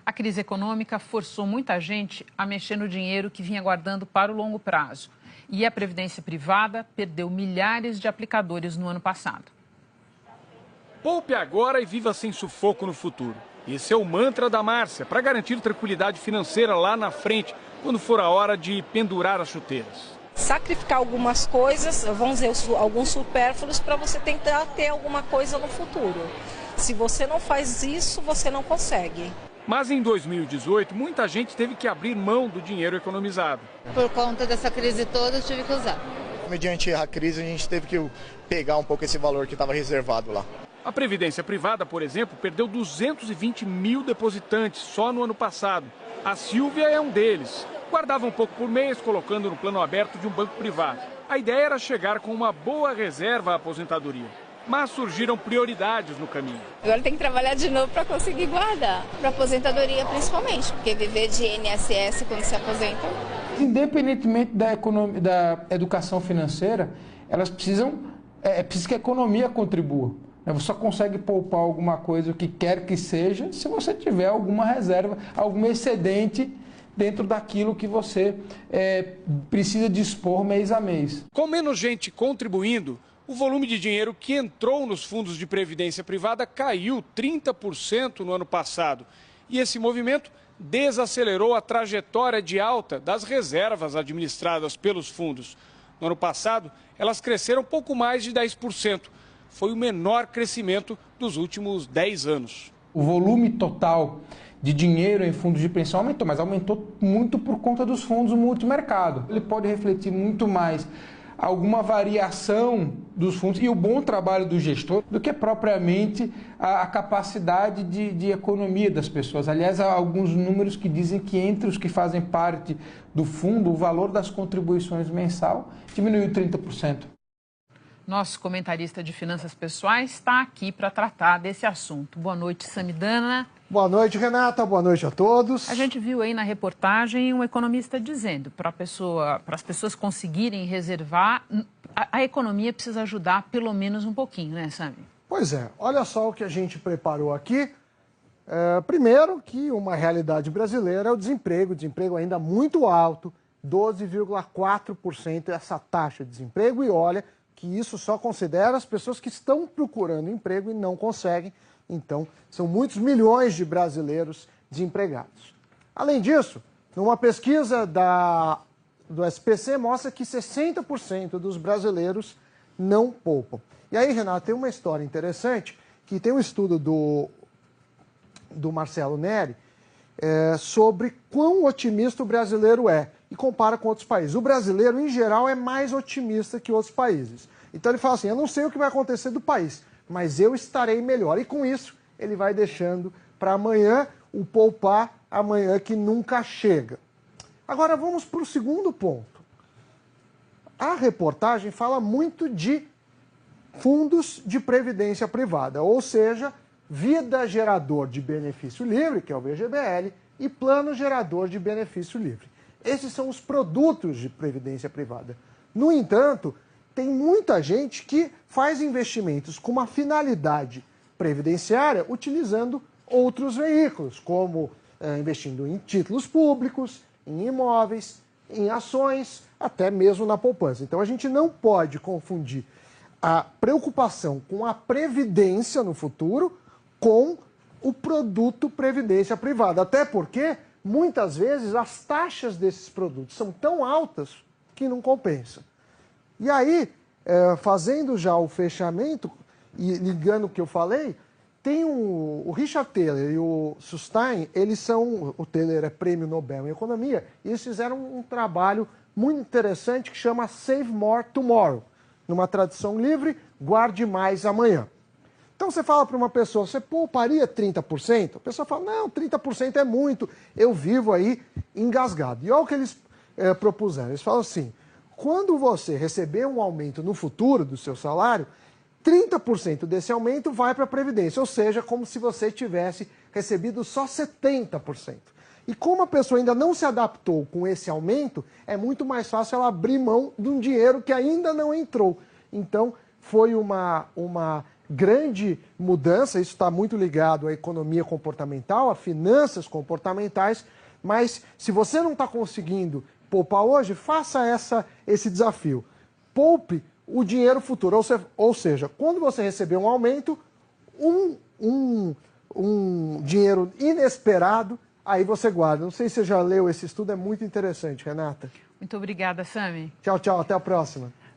A crise econômica forçou muita gente a mexer no dinheiro que vinha guardando para o longo prazo. E a Previdência Privada perdeu milhares de aplicadores no ano passado. Poupe agora e viva sem sufoco no futuro. Esse é o mantra da Márcia, para garantir tranquilidade financeira lá na frente, quando for a hora de pendurar as chuteiras. Sacrificar algumas coisas, vamos dizer, alguns supérfluos, para você tentar ter alguma coisa no futuro. Se você não faz isso, você não consegue. Mas em 2018, muita gente teve que abrir mão do dinheiro economizado. Por conta dessa crise toda, eu tive que usar. Mediante a crise, a gente teve que pegar um pouco esse valor que estava reservado lá. A Previdência Privada, por exemplo, perdeu 220 mil depositantes só no ano passado. A Silvia é um deles. Guardava um pouco por mês, colocando no plano aberto de um banco privado. A ideia era chegar com uma boa reserva à aposentadoria. Mas surgiram prioridades no caminho. Agora tem que trabalhar de novo para conseguir guardar. Para aposentadoria principalmente, porque viver de INSS quando se aposenta. Independentemente da educação financeira, elas precisam que a economia contribua. Você só consegue poupar alguma coisa, o que quer que seja, se você tiver alguma reserva, algum excedente dentro daquilo que você precisa dispor mês a mês. Com menos gente contribuindo, o volume de dinheiro que entrou nos fundos de previdência privada caiu 30% no ano passado. E esse movimento desacelerou a trajetória de alta das reservas administradas pelos fundos. No ano passado, elas cresceram pouco mais de 10%. Foi o menor crescimento dos últimos 10 anos. O volume total de dinheiro em fundos de pensão aumentou, mas aumentou muito por conta dos fundos multimercado. Ele pode refletir muito mais alguma variação dos fundos e o bom trabalho do gestor do que propriamente a capacidade de economia das pessoas. Aliás, há alguns números que dizem que entre os que fazem parte do fundo, o valor das contribuições mensal diminuiu 30%. Nosso comentarista de finanças pessoais está aqui para tratar desse assunto. Boa noite, Samidana. Boa noite, Renata. Boa noite a todos. A gente viu aí na reportagem um economista dizendo para as pessoas conseguirem reservar, a economia precisa ajudar pelo menos um pouquinho, né, Sami? Pois é. Olha só o que a gente preparou aqui. Primeiro, que uma realidade brasileira é o desemprego ainda muito alto, 12,4% essa taxa de desemprego. E olha que isso só considera as pessoas que estão procurando emprego e não conseguem. Então, são muitos milhões de brasileiros desempregados. Além disso, uma pesquisa do SPC mostra que 60% dos brasileiros não poupam. E aí, Renato, tem uma história interessante, que tem um estudo do Marcelo Neri sobre quão otimista o brasileiro é e compara com outros países. O brasileiro, em geral, é mais otimista que outros países. Então ele fala assim, eu não sei o que vai acontecer do país, mas eu estarei melhor. E com isso, ele vai deixando para amanhã o poupar amanhã que nunca chega. Agora vamos para o segundo ponto. A reportagem fala muito de fundos de previdência privada, ou seja, vida gerador de benefício livre, que é o VGBL, e plano gerador de benefício livre. Esses são os produtos de previdência privada. No entanto, tem muita gente que faz investimentos com uma finalidade previdenciária utilizando outros veículos, como investindo em títulos públicos, em imóveis, em ações, até mesmo na poupança. Então a gente não pode confundir a preocupação com a previdência no futuro com o produto previdência privada. Até porque, muitas vezes, as taxas desses produtos são tão altas que não compensa. E aí, fazendo já o fechamento, e ligando o que eu falei, tem o Richard Thaler e o Sustain, o Thaler é prêmio Nobel em Economia, e eles fizeram um trabalho muito interessante que chama Save More Tomorrow. Numa tradução livre, guarde mais amanhã. Então você fala para uma pessoa, você pouparia 30%? A pessoa fala, não, 30% é muito, eu vivo aí engasgado. E olha o que eles propuseram, eles falam assim, quando você receber um aumento no futuro do seu salário, 30% desse aumento vai para a Previdência, ou seja, como se você tivesse recebido só 70%. E como a pessoa ainda não se adaptou com esse aumento, é muito mais fácil ela abrir mão de um dinheiro que ainda não entrou. Então, foi uma grande mudança, isso está muito ligado à economia comportamental, a finanças comportamentais, mas se você não está conseguindo poupar hoje, faça esse desafio. Poupe o dinheiro futuro, ou seja, quando você receber um aumento, um dinheiro inesperado, aí você guarda. Não sei se você já leu esse estudo, é muito interessante, Renata. Muito obrigada, Sami. Tchau, tchau, até a próxima.